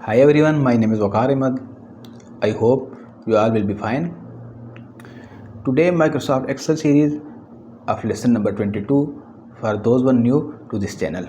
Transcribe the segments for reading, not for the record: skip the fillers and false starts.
Hi everyone, my name is Waqar Ahmad. I hope you all will be fine. Today Microsoft Excel series of lesson number 22 for those one new to this channel.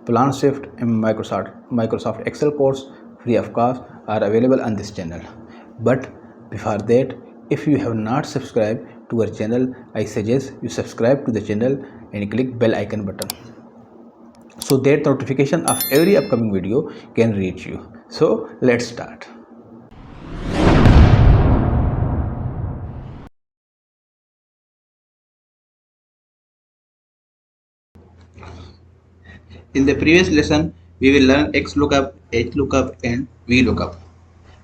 Plan Shift and Microsoft Excel course free of cost are available on this channel. But before that, if you have not subscribed to our channel, I suggest you subscribe to the channel and click bell icon button so that notification of every upcoming video can reach you. So let's start. In the previous lesson, we will learn XLOOKUP, HLOOKUP and VLOOKUP.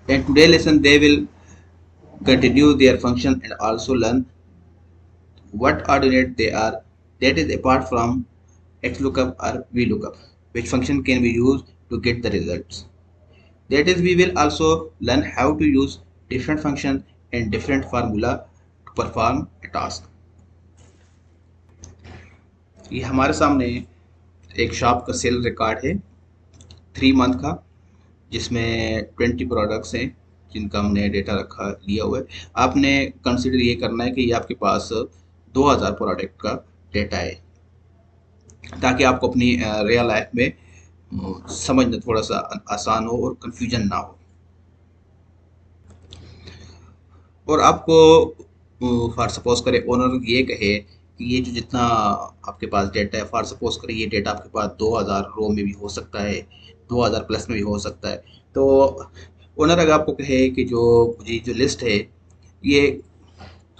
And today lesson they will continue their function and also learn what ordinate they are, that is apart from XLOOKUP or VLOOKUP, which function can be used to get the results. That is, we will also learn how to use different function and different formula to perform a task. ये हमारे सामने एक shop का cell record है 3 month का, जिसमें 20 products हैं जिनका हमने डेटा रखा लिया हुआ है। आपने कंसिडर ये करना है कि ये आपके पास 2000 प्रोडक्ट का डेटा है, ताकि आपको अपनी रियल लाइफ में समझना थोड़ा सा आसान हो और कंफ्यूजन ना हो। और आपको फॉर सपोज करें ओनर ये कहे कि ये जो जितना आपके पास डेटा है, फॉर सपोज करें ये डेटा आपके पास 2000 रो में भी हो सकता है, 2000 प्लस में भी हो सकता है। तो ओनर अगर आपको कहे कि जो मुझे जो लिस्ट है ये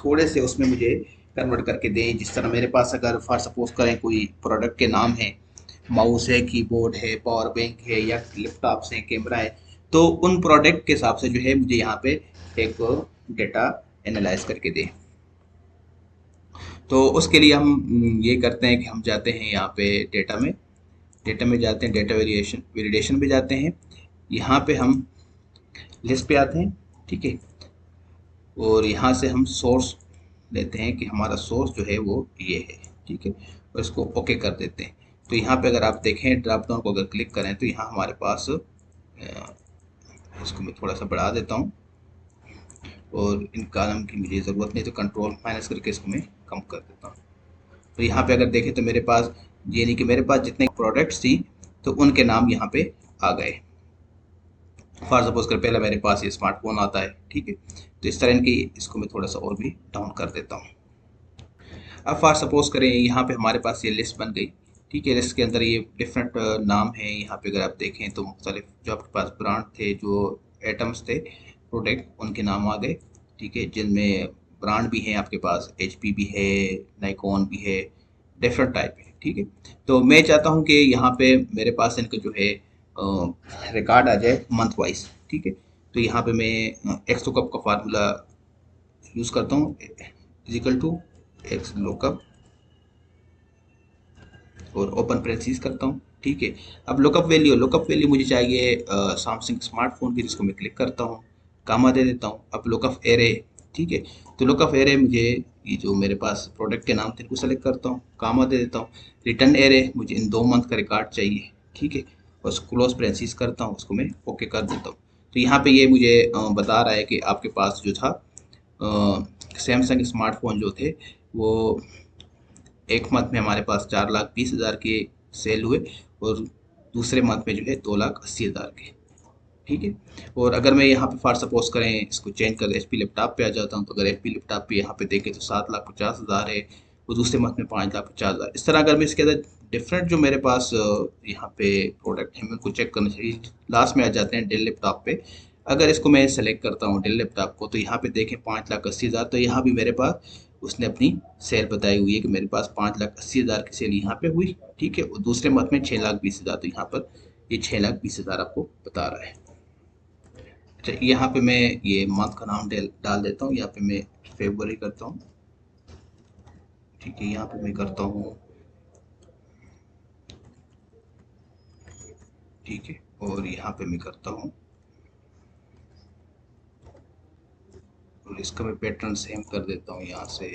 थोड़े से उसमें मुझे कन्वर्ट करके दें, जिस तरह मेरे पास अगर फॉर सपोज करें कोई प्रोडक्ट के नाम है, माउस है, कीबोर्ड है, पावर बैंक है या लैपटॉप्स हैं, कैमरा है, तो उन प्रोडक्ट के हिसाब से जो है मुझे यहाँ पे एक डेटा एनालाइज करके दें। तो उसके लिए हम ये करते हैं कि हम जाते हैं यहाँ पे डेटा में जाते हैं, डेटा वेरिएशन पे जाते हैं। यहाँ पे हम लिस्ट पे आते हैं, ठीक है, और यहाँ से हम सोर्स लेते हैं कि हमारा सोर्स जो है वो ये है, ठीक है, और इसको ओके कर देते हैं। तो यहाँ पे अगर आप देखें ड्रॉप डाउन को अगर क्लिक करें तो यहाँ हमारे पास इसको मैं थोड़ा सा बढ़ा देता हूँ और इन कॉलम की मुझे ज़रूरत नहीं, तो कंट्रोल माइनस करके इसको मैं कम कर देता हूँ। तो यहाँ पे अगर देखें तो मेरे पास यानी कि मेरे पास जितने प्रोडक्ट्स थी तो उनके नाम यहाँ पे आ गए। फॉर सपोज कर पहला मेरे पास ये स्मार्टफोन आता है, ठीक है, तो इस तरह इनकी इसको मैं थोड़ा सा और भी डाउन कर देता हूँ। अब फॉर सपोज करें यहाँ पे हमारे पास ये लिस्ट बन गई, ठीक है, लिस्ट के अंदर ये डिफरेंट नाम है। यहाँ पे अगर आप देखें तो मुख्तलिफ जो आपके पास ब्रांड थे, जो एटम्स थे प्रोडक्ट, उनके नाम आ गए, ठीक है, जिनमें ब्रांड भी हैं आपके पास, HP भी है, नाइकॉन भी है, डिफरेंट टाइप है, ठीक है। तो मैं चाहता हूँ कि यहाँ पे मेरे पास इनका जो है रिकॉर्ड आ जाए मंथ वाइज, ठीक है। तो यहाँ पे मैं एक्स लुकअप का फार्मूला यूज़ करता हूँ, इजिकल टू एक्स लुकअप और ओपन प्रेसिस करता हूँ, ठीक है। अब लुकअप वैल्यू मुझे चाहिए सैमसंग स्मार्टफोन की, जिसको मैं क्लिक करता हूँ, कामा दे देता हूँ। अब लुकअप एरे, ठीक है, तो लुकअप एरे मुझे ये जो मेरे पास प्रोडक्ट के नाम थे उनको सेलेक्ट करता हूँ, कामा दे देता हूँ। रिटर्न एरे मुझे इन 2 मंथ का रिकॉर्ड चाहिए, ठीक है, और क्लोज प्रेसिस करता हूँ, उसको मैं ओके कर देता हूँ। तो यहाँ पे ये मुझे बता रहा है कि आपके पास जो था सैमसंग स्मार्टफोन जो थे वो एक मंथ में हमारे पास 4,20,000 के सेल हुए और दूसरे मंथ में जो है 2,80,000 के, ठीक है। और अगर मैं यहाँ पे फॉर सपोज करें इसको चेंज कर HP लैपटॉप पे आ जाता हूँ, तो अगर HP लैपटॉप पे यहाँ पे देखें तो 7,50,000 है, और दूसरे मंथ में 5,50,000। इस तरह अगर मैं इसके अंदर डिफरेंट जो मेरे पास यहाँ पे प्रोडक्ट है मैं उनको चेक करना चाहिए। लास्ट में आ जाते हैं डेल लैपटॉप पे। अगर इसको मैं सेलेक्ट करता हूँ डेल लैपटॉप को, तो यहाँ पे देखें 5,80,000, तो यहाँ भी मेरे पास उसने अपनी सेल बताई हुई है कि मेरे पास 5,80,000 की सेल यहाँ पे हुई, ठीक है, और दूसरे मंथ में 6,20,000, तो यहाँ पर ये 6,20,000 आपको बता रहा है। अच्छा, यहाँ पे मैं ये मंथ का नाम डाल देता हूँ, यहाँ पे मैं फरवरी करता हूँ, ठीक है, यहाँ पे मैं करता हूँ, ठीक है, और यहाँ पे मैं करता हूँ, और इसका मैं पैटर्न सेम कर देता हूँ, यहाँ से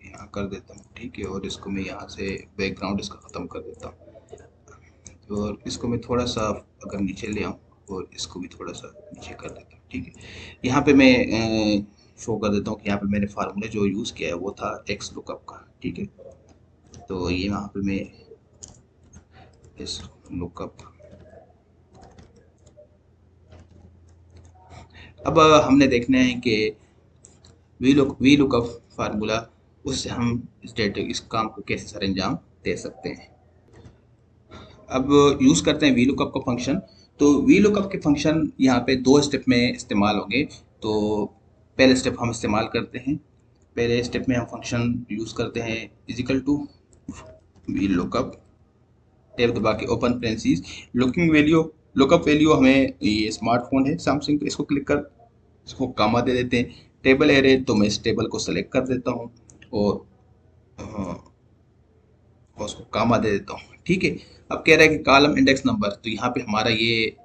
यहाँ कर देता हूँ, ठीक है, और इसको मैं यहाँ से बैकग्राउंड इसका ख़त्म कर देता हूँ, और इसको मैं थोड़ा सा अगर नीचे ले आऊँ और इसको भी थोड़ा सा नीचे कर देता हूँ। ठीक है, यहाँ पे मैं शो कर देता हूँ कि यहाँ पे मैंने फार्मूला जो यूज़ किया है वो था एक्स लुकअप का। ठीक है, तो ये यहाँ पे मैं इस लुकअप, अब हमने देखना है कि वी लुकअप फार्मूला, उससे हम इस काम को कैसे सर अंजाम दे सकते हैं। अब यूज़ करते हैं वी लुकअप का फंक्शन। तो वी लुकअप के फंक्शन यहाँ पे दो स्टेप में इस्तेमाल होंगे। तो पहले स्टेप हम इस्तेमाल करते हैं, पहले स्टेप में हम फंक्शन यूज़ करते हैं equal to V lookup, tab दबा के open parenthesis, looking value, lookup value हमें ये स्मार्टफोन है सैमसंग, इसको क्लिक कर इसको कामा दे देते हैं। टेबल एरे, तो मैं इस टेबल को सेलेक्ट कर देता हूँ और उसको कामा दे देता हूँ। ठीक है, अब कह रहा है कि कॉलम इंडेक्स नंबर, तो यहाँ पे हमारा ये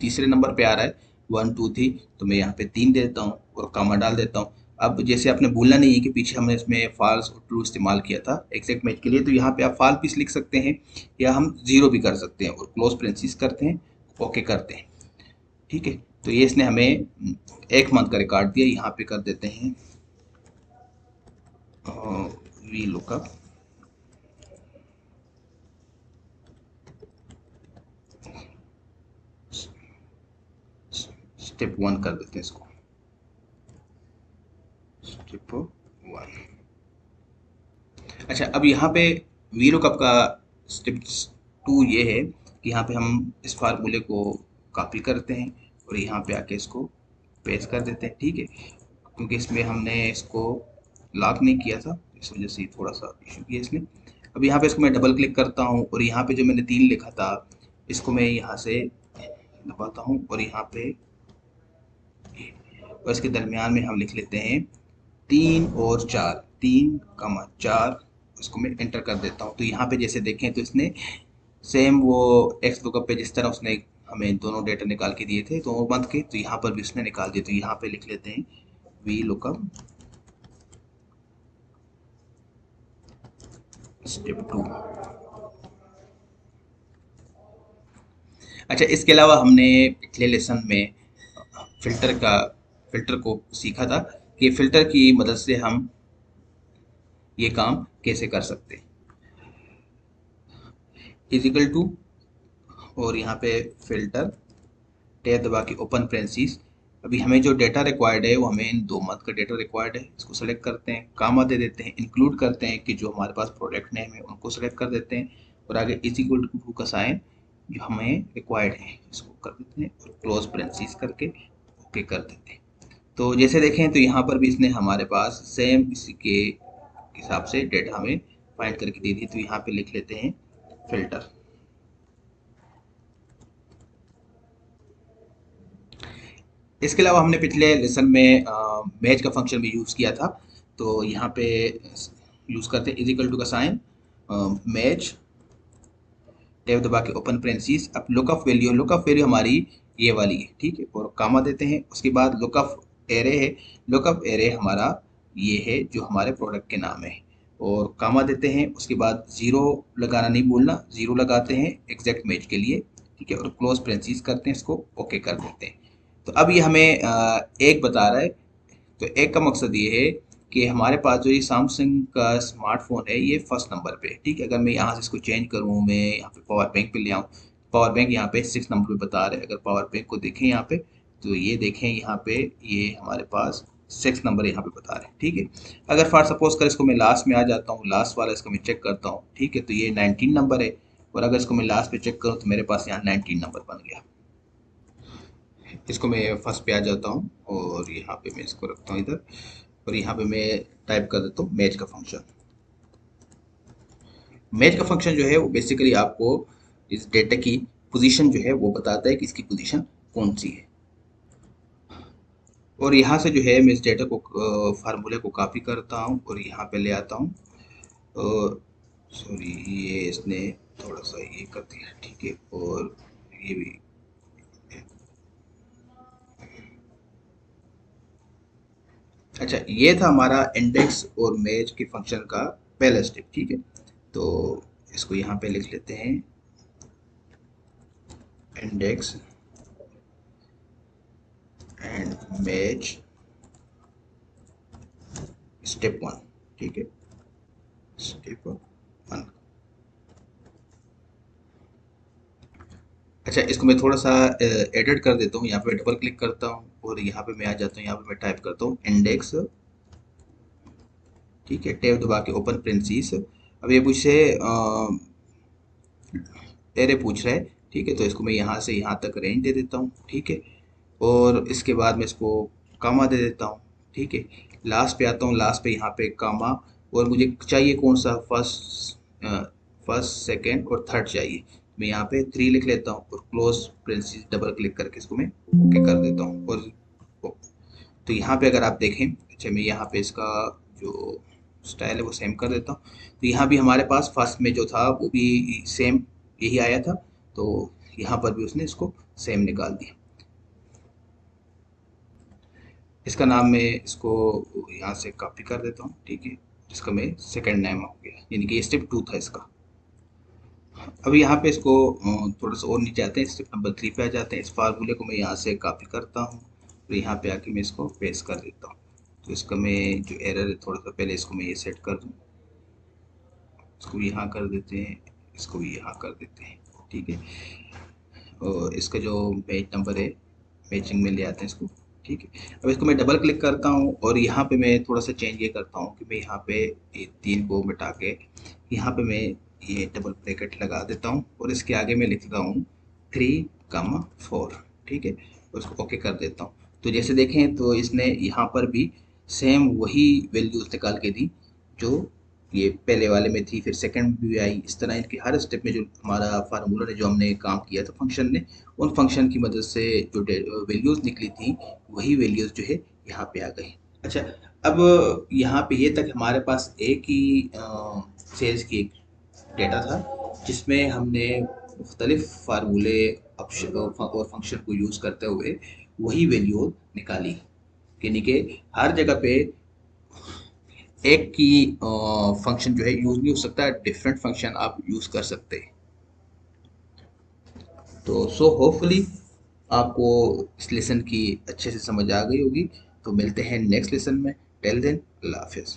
तीसरे नंबर पे आ रहा है 1 2 3, तो मैं यहाँ पे 3 दे देता हूँ और कामा डाल देता हूँ। अब जैसे आपने भूलना नहीं है कि पीछे हमने इसमें फॉल्स और ट्रू इस्तेमाल किया था एग्जैक्ट मैच के लिए, तो यहाँ पे आप फॉल्स पीस लिख सकते हैं या हम जीरो भी कर सकते हैं और क्लोज पेरेंथीज करते हैं, ओके करते हैं। ठीक है, तो ये इसने हमें एक मंथ का रिकॉर्ड दिया। यहाँ पे कर देते हैं वी लुकअप स्टेप 1 कर देते हैं इसको, स्टेप 1। अच्छा, अब यहाँ पे वी लुकअप का स्टेप 2 ये है कि यहाँ पे हम इस फार्मूले को कॉपी करते हैं और यहाँ पे आके इसको पेस्ट कर देते हैं। ठीक है, क्योंकि इसमें हमने इसको लॉक नहीं किया था, इस वजह से थोड़ा सा इशू किया इसने। अब यहाँ पे इसको मैं डबल क्लिक करता हूँ और यहाँ पे जो मैंने 3 लिखा था इसको मैं यहाँ से दबाता हूँ और यहाँ पे और इसके दरमियान में हम लिख लेते हैं 3 और 4, 3, 4, इसको मैं एंटर कर देता हूँ। तो यहाँ पे जैसे देखें तो इसने सेम वो एक्स लुकअप पे जिस तरह उसने हमें दोनों डेटा निकाल के दिए थे दोनों मंथ के, तो यहाँ पर भी उसने निकाल दिए। तो यहाँ पे लिख लेते हैं वी लुकअप स्टेप 2। अच्छा, इसके अलावा हमने पिछले लेसन में फिल्टर को सीखा था कि फिल्टर की मदद से हम ये काम कैसे कर सकते हैं। इजिकल टू और यहाँ पे फिल्टर, टैब दबा के ओपन पेरेंथीज। अभी हमें जो डेटा रिक्वायर्ड है वो हमें इन 2 मंथ का डेटा रिक्वायर्ड है, इसको सेलेक्ट करते हैं, कामा दे देते हैं, इंक्लूड करते हैं कि जो हमारे पास प्रोडक्ट नेम है उनको सेलेक्ट कर देते हैं और आगे इजिकल टू का साइन जो हमें रिक्वायर्ड है इसको कर देते हैं और क्लोज पेरेंथीज करके ओके कर देते हैं। तो जैसे देखें तो यहाँ पर भी इसने हमारे पास सेम इसी के हिसाब से डेटा हमें फाइंड करके दी थी। तो यहाँ पे लिख लेते हैं फिल्टर। इसके अलावा हमने पिछले लेसन में मैच का फंक्शन भी यूज़ किया था। तो यहाँ पे यूज़ करते हैं इजिकल टू का साइन, मैच, टैब दबा के ओपन पेरेंथीज। अब लुकअप वैल्यू हमारी ये वाली है। ठीक है, और कामा देते हैं। उसके बाद लुकअप एरे है, लुकअप एरे हमारा ये है जो हमारे प्रोडक्ट के नाम है और कामा देते हैं। उसके बाद ज़ीरो लगाना नहीं भूलना, ज़ीरो लगाते हैं एग्जैक्ट मैच के लिए। ठीक है, और क्लोज पेरेंथीज करते हैं, इसको ओके कर देते हैं। तो अब ये हमें एक बता रहा है। तो एक का मकसद ये है कि हमारे पास जो ये सैमसंग का स्मार्टफोन है ये फर्स्ट नंबर पे है। ठीक है, अगर मैं यहाँ से इसको चेंज करूँ, मैं यहाँ पे पावर बैंक पे ले आऊँ, पावर बैंक यहाँ पे 6 नंबर पे बता रहे हैं। अगर पावर बैंक को देखें यहाँ पे, तो ये देखें यहाँ पे ये हमारे पास 6 नंबर यहाँ पे बता रहे हैं। ठीक है, अगर फॉर सपोज कर इसको मैं लास्ट में आ जाता हूँ, लास्ट वाला इसको मैं चेक करता हूँ। ठीक है, तो ये 19 नंबर है और अगर इसको मैं लास्ट पे चेक करूँ तो मेरे पास यहाँ 19 नंबर बन गया। इसको मैं फर्स्ट पे आ जाता हूँ और यहाँ पे मैं इसको रखता हूँ इधर और यहाँ पे मैं टाइप कर देता हूँ मैच का फंक्शन। मैच का फंक्शन जो है वो बेसिकली आपको इस डेटा की पोजीशन जो है वो बताता है कि इसकी पोजीशन कौन सी है। और यहाँ से जो है मैं इस डेटा को फार्मूले को कॉपी करता हूँ और यहाँ पे ले आता हूँ। सॉरी, ये इसने थोड़ा सा ये कर दिया। ठीक है, और ये भी अच्छा, ये था हमारा इंडेक्स और मैच के फंक्शन का पहला स्टेप। ठीक है, तो इसको यहाँ पे लिख लेते हैं इंडेक्स एंड मैच स्टेप 1, ठीक है, स्टेप 1। अच्छा, इसको मैं थोड़ा सा एडिट कर देता हूँ, यहाँ पे डबल क्लिक करता हूँ और यहाँ पे मैं आ जाता हूँ, यहाँ पे मैं टाइप करता हूँ इंडेक्स, ठीक है, टैब दबा के ओपन पेरेंथीसिस। अब ये मुझसे एरे पूछ रहा है, ठीक है, तो इसको मैं यहाँ से यहाँ तक रेंज दे देता हूँ, ठीक है, और इसके बाद मैं इसको कामा दे देता हूँ, ठीक है। लास्ट पे आता हूँ, लास्ट पे यहाँ पे कामा, और मुझे चाहिए कौन सा, फर्स्ट सेकंड और थर्ड चाहिए। मैं यहाँ पे 3 लिख लेता हूँ और क्लोज पेरेंथीसिस डबल क्लिक करके इसको मैं ओके कर देता हूँ। और तो यहाँ पे अगर आप देखें, अच्छा मैं यहाँ पे इसका जो स्टाइल है वो सेम कर देता हूँ। तो यहाँ भी हमारे पास फर्स्ट में जो था वो भी सेम यही आया था, तो यहाँ पर भी उसने इसको सेम निकाल दिया। इसका नाम मैं इसको यहाँ से कॉपी कर देता हूँ, ठीक है, इसका मैं सेकंड नेम हो गया, यानी कि स्टेप 2 था इसका। अब यहाँ पे इसको थोड़ा सा और नीचे आते हैं, स्टेप नंबर 3 पे आ जाते हैं। इस फार्मूले को मैं यहाँ से कॉपी करता हूँ और यहाँ पे आके मैं इसको पेस्ट कर देता हूँ। तो इसका मैं जो एरर है, थोड़ा सा पहले इसको मैं ये सेट कर दूँ, इसको भी यहाँ कर देते हैं, इसको भी यहाँ कर देते हैं, ठीक है। और इसका जो मैच नंबर है, मैचिंग में ले आते हैं इसको, ठीक है। अब इसको मैं डबल क्लिक करता हूँ और यहाँ पे मैं थोड़ा सा चेंज ये करता हूँ कि मैं यहाँ पे ये 3 को मिटा के यहाँ पे मैं ये डबल ब्रैकेट लगा देता हूँ और इसके आगे मैं लिखता हूँ 3, 4, ठीक है, और इसको ओके कर देता हूँ। तो जैसे देखें तो इसने यहाँ पर भी सेम वही वैल्यूज निकाल के दी जो ये पहले वाले में थी, फिर सेकंड में भी आई। इस तरह इनके हर स्टेप में जो हमारा फार्मूला ने, जो हमने काम किया था फंक्शन ने, उन फंक्शन की मदद से जो वैल्यूज निकली थी वही वैल्यूज जो है यहाँ पे आ गई। अच्छा, अब यहाँ पे ये तक हमारे पास एक ही सेल्स की एक डेटा था जिसमें हमने मुख्तलिफ फार्मूले और फंक्शन को यूज़ करते हुए वही वैल्यू निकाली, यानी कि हर जगह पे एक की फंक्शन जो है यूज़ नहीं हो सकता, डिफरेंट फंक्शन आप यूज़ कर सकते हैं। तो सो होपफुली आपको इस लेसन की अच्छे से समझ आ गई होगी। तो मिलते हैं नेक्स्ट लेसन में। टिल देन, अल्लाह हाफिज़।